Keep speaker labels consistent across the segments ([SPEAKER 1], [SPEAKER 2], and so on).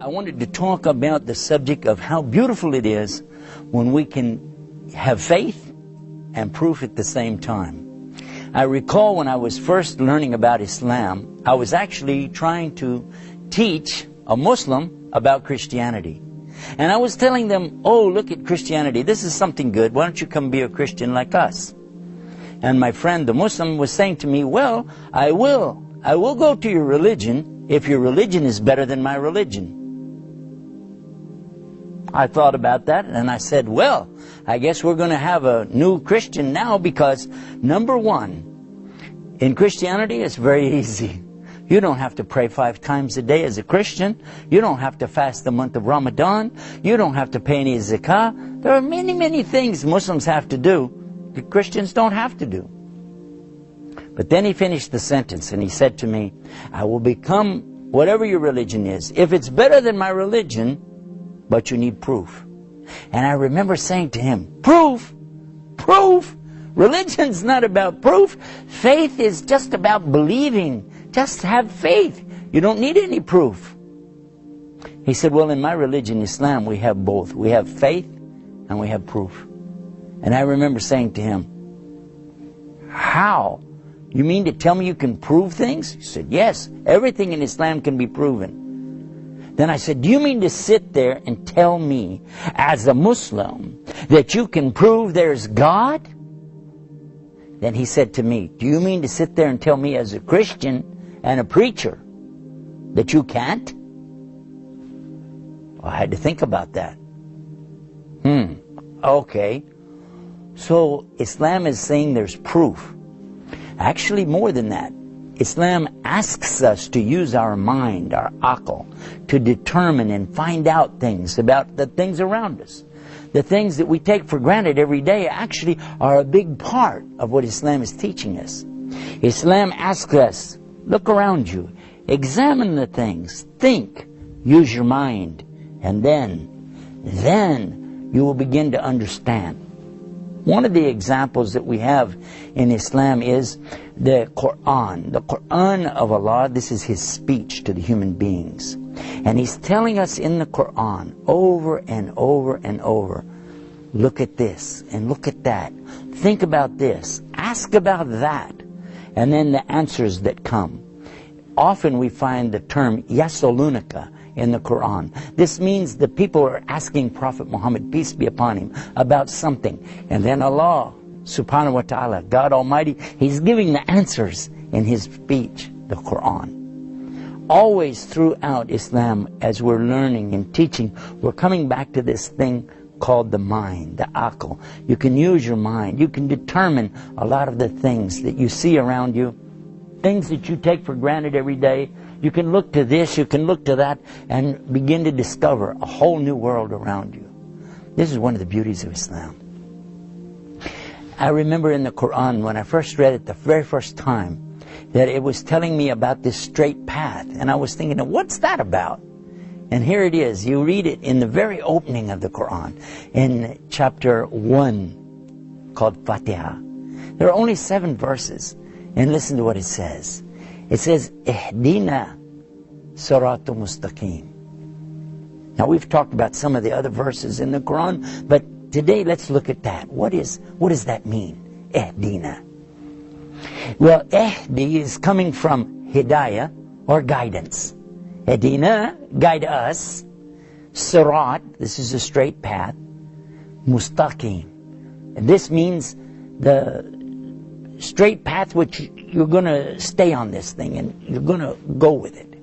[SPEAKER 1] I wanted to talk about the subject of how beautiful it is when we can have faith and proof at the same time. I recall when I was first learning about Islam, I was actually trying to teach a Muslim about Christianity. And I was telling them, oh, look at Christianity. This is something good. Why don't you come be a Christian like us? And my friend, the Muslim, was saying to me, well, I will go to your religion if your religion is better than my religion. I thought about that and I said, well, I guess we're going to have a new Christian now because, number one, in Christianity it's very easy. You don't have to pray 5 times a day as a Christian. You don't have to fast the month of Ramadan. You don't have to pay any zakah. There are many, many things Muslims have to do that Christians don't have to do. But then he finished the sentence and he said to me, I will become whatever your religion is. If it's better than my religion, but you need proof. And I remember saying to him, proof? Proof? Religion's not about proof. Faith is just about believing. Just have faith. You don't need any proof. He said, well, in my religion, Islam, we have both. We have faith and we have proof. And I remember saying to him, how? You mean to tell me you can prove things? He said, yes, everything in Islam can be proven. Then I said, do you mean to sit there and tell me, as a Muslim, that you can prove there's God? Then he said to me, do you mean to sit there and tell me as a Christian and a preacher that you can't? Well, I had to think about that. Okay. So Islam is saying there's proof. Actually, more than that. Islam asks us to use our mind, our aql, to determine and find out things about the things around us. The things that we take for granted every day actually are a big part of what Islam is teaching us. Islam asks us, look around you, examine the things, think, use your mind, and then you will begin to understand. One of the examples that we have in Islam is the Quran. The Quran of Allah, this is His speech to the human beings. And He's telling us in the Quran over and over and over, look at this and look at that. Think about this. Ask about that. And then the answers that come. Often we find the term yasalunaka in the Quran. This means the people are asking Prophet Muhammad, peace be upon him, about something. And then Allah, subhanahu wa ta'ala, God Almighty, He's giving the answers in His speech, the Quran. Always throughout Islam, as we're learning and teaching, we're coming back to this thing called the mind, the aql. You can use your mind. You can determine a lot of the things that you see around you, things that you take for granted every day. You can look to this, you can look to that, and begin to discover a whole new world around you. This is one of the beauties of Islam. I remember in the Quran, when I first read it the very first time, that it was telling me about this straight path. And I was thinking, what's that about? And here it is. You read it in the very opening of the Quran, in chapter 1, called Fatiha. There are only 7 verses. And listen to what it says. It says, Ihdina siratul mustaqim. Now we've talked about some of the other verses in the Quran, but today let's look at that. What does that mean? Ihdina. Well, ihdi is coming from hidayah, or guidance. Ihdina, guide us. Sirat, this is a straight path. Mustaqim. And this means the straight path which you're going to stay on this thing and you're going to go with it.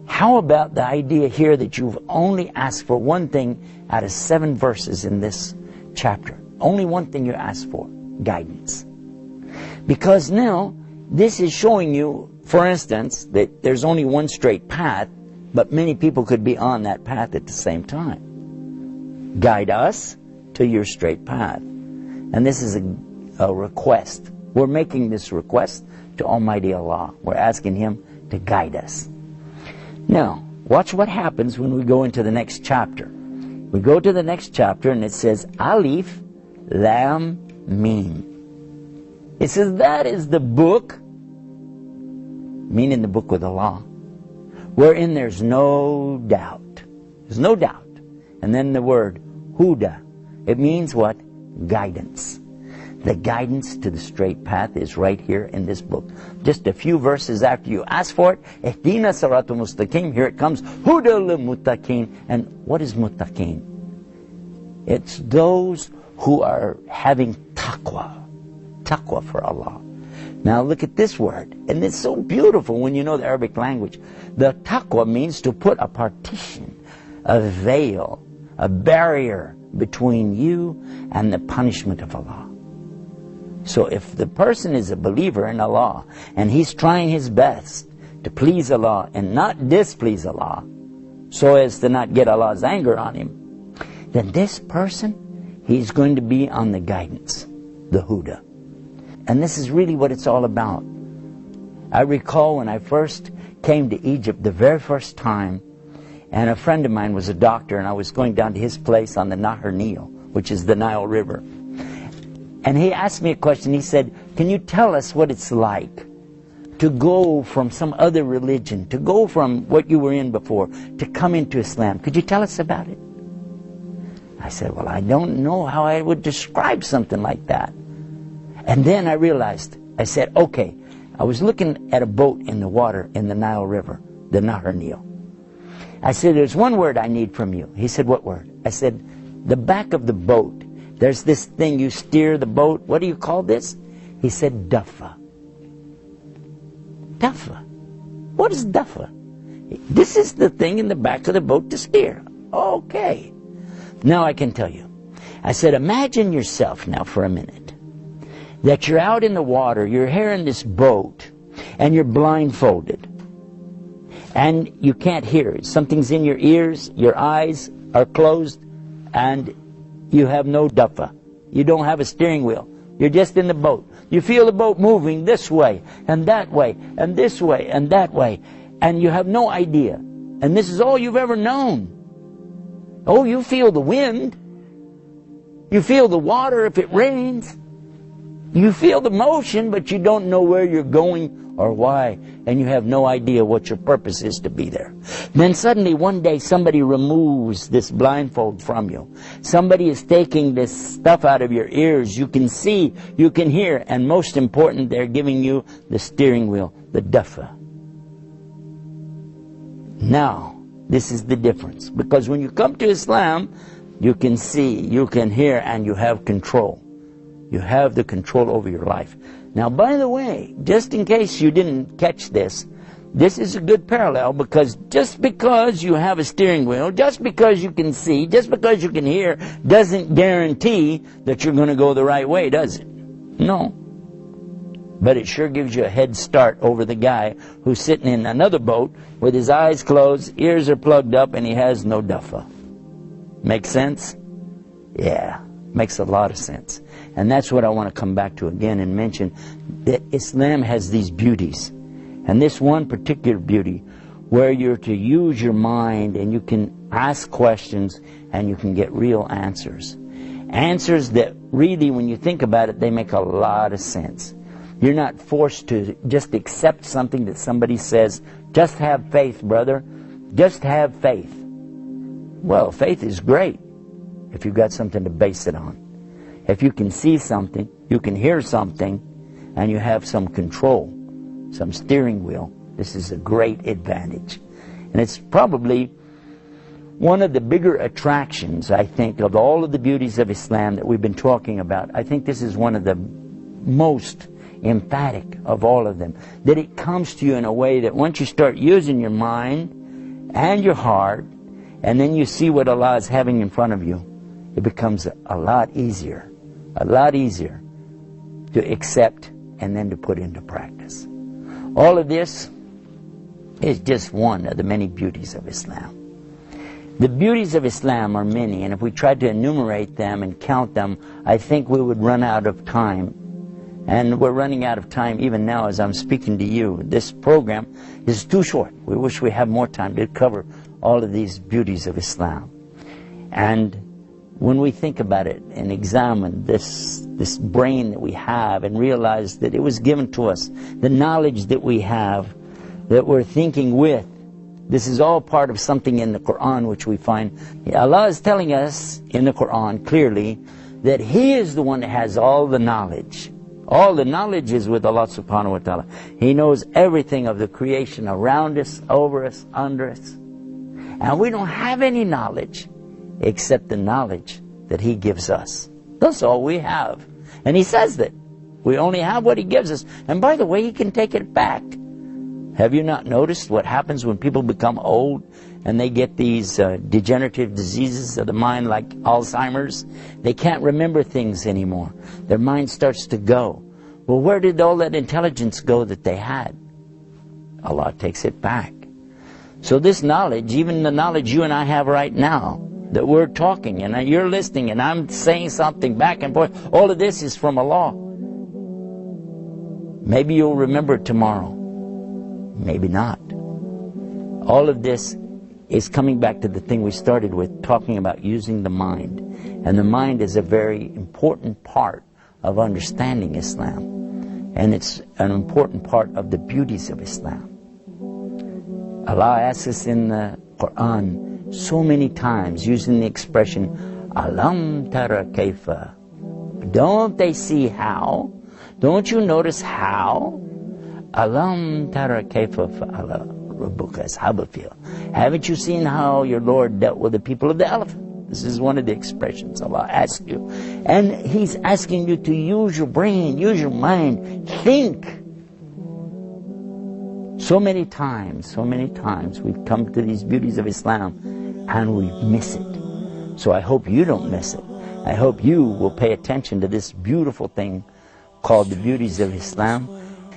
[SPEAKER 1] How about the idea here that you've only asked for one thing out of 7 verses in this chapter? Only one thing you ask for, guidance. Because now this is showing you, for instance, that there's only one straight path, but many people could be on that path at the same time. Guide us to your straight path. And this is a request. We're making this request to Almighty Allah. We're asking Him to guide us. Now, watch what happens when we go into the next chapter. We go to the next chapter and it says, Alif, Lam, Mim. It says that is the book, meaning the book with Allah, wherein there's no doubt. There's no doubt. And then the word Huda. It means what? Guidance. The guidance to the straight path is right here in this book. Just a few verses after you ask for it, Ihdina Siratul Mustaqim, here it comes, Huda lil Muttaqin. And what is Muttaqin? It's those who are having taqwa. Taqwa for Allah. Now look at this word, and it's so beautiful when you know the Arabic language. The taqwa means to put a partition, a veil, a barrier between you and the punishment of Allah. So if the person is a believer in Allah and he's trying his best to please Allah and not displease Allah so as to not get Allah's anger on him, then this person, he's going to be on the guidance, the Huda. And this is really what it's all about. I recall when I first came to Egypt the very first time, and a friend of mine was a doctor, and I was going down to his place on the Nile, which is the Nile River. And he asked me a question. He said, can you tell us what it's like to go from some other religion, to go from what you were in before, to come into Islam? Could you tell us about it? I said, well, I don't know how I would describe something like that. And then I realized, I said, okay, I was looking at a boat in the water in the Nile River, the Nile. I said, there's one word I need from you. He said, what word? I said, the back of the boat. There's this thing, you steer the boat. What do you call this? He said, duffa. Duffa. What is duffa? This is the thing in the back of the boat to steer. Okay. Now I can tell you. I said, imagine yourself now for a minute that you're out in the water, you're here in this boat, and you're blindfolded. And you can't hear. Something's in your ears, your eyes are closed, and you have no duffa. You don't have a steering wheel. You're just in the boat. You feel the boat moving this way, and that way, and this way, and that way, and you have no idea. And this is all you've ever known. Oh, you feel the wind. You feel the water if it rains. You feel the motion, but you don't know where you're going or why, and you have no idea what your purpose is to be there. Then suddenly one day somebody removes this blindfold from you. Somebody is taking this stuff out of your ears. You can see, you can hear, and most important, they're giving you the steering wheel, the duffa. Now, this is the difference, because when you come to Islam, you can see, you can hear, and you have control. You have the control over your life. Now, by the way, just in case you didn't catch this, this is a good parallel, because just because you have a steering wheel, just because you can see, just because you can hear, doesn't guarantee that you're going to go the right way, does it? No. But it sure gives you a head start over the guy who's sitting in another boat with his eyes closed, ears are plugged up, and he has no duffa. Make sense? Yeah, makes a lot of sense. And that's what I want to come back to again and mention, that Islam has these beauties. And this one particular beauty, where you're to use your mind and you can ask questions and you can get real answers. Answers that really, when you think about it, they make a lot of sense. You're not forced to just accept something that somebody says, just have faith, brother. Just have faith. Well, faith is great if you've got something to base it on. If you can see something, you can hear something, and you have some control, some steering wheel, this is a great advantage. And it's probably one of the bigger attractions, I think, of all of the beauties of Islam that we've been talking about. I think this is one of the most emphatic of all of them. That it comes to you in a way that once you start using your mind and your heart, and then you see what Allah is having in front of you, it becomes a lot easier to accept and then to put into practice. All of this is just one of the many beauties of Islam. The beauties of Islam are many, and if we tried to enumerate them and count them, I think we would run out of time. And we're running out of time even now as I'm speaking to you. This program is too short. We wish we had more time to cover all of these beauties of Islam. And when we think about it and examine this brain that we have and realize that it was given to us, the knowledge that we have, that we're thinking with, This is all part of something in the Quran which we find. Allah is telling us in the Quran clearly that He is the one that has all the knowledge. All the knowledge is with Allah subhanahu wa ta'ala. He knows everything of the creation around us, over us, under us. And we don't have any knowledge except the knowledge that He gives us. That's all we have. And He says that. We only have what He gives us. And by the way, He can take it back. Have you not noticed what happens when people become old and they get these degenerative diseases of the mind like Alzheimer's? They can't remember things anymore. Their mind starts to go. Well, where did all that intelligence go that they had? Allah takes it back. So this knowledge, even the knowledge you and I have right now, that we're talking and you're listening and I'm saying something back and forth, all of this is from Allah. Maybe you'll remember it tomorrow. Maybe not. All of this is coming back to the thing we started with, talking about using the mind. And the mind is a very important part of understanding Islam. And it's an important part of the beauties of Islam. Allah asks us in the Quran so many times using the expression, Alam tara kaifa. Don't they see how? Don't you notice how? Alam tara kaifa fa'ala rabbuka ashabal fil. Haven't you seen how your Lord dealt with the people of the elephant? This is one of the expressions Allah asks you. And He's asking you to use your brain, use your mind, think. So many times we've come to these beauties of Islam and we miss it. So I hope you don't miss it. I hope you will pay attention to this beautiful thing called the beauties of Islam.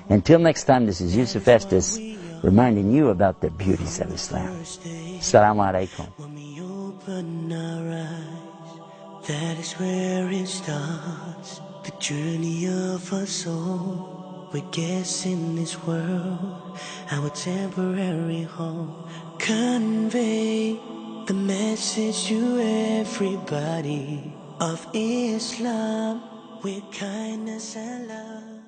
[SPEAKER 1] Until next time, this is Yusuf Estes reminding you about the beauties of Islam. Assalamu alaikum.
[SPEAKER 2] When we open our eyes, that is where it starts. The journey of our soul. We're guessing this world, our temporary home. Convey the message to everybody of Islam with kindness and love.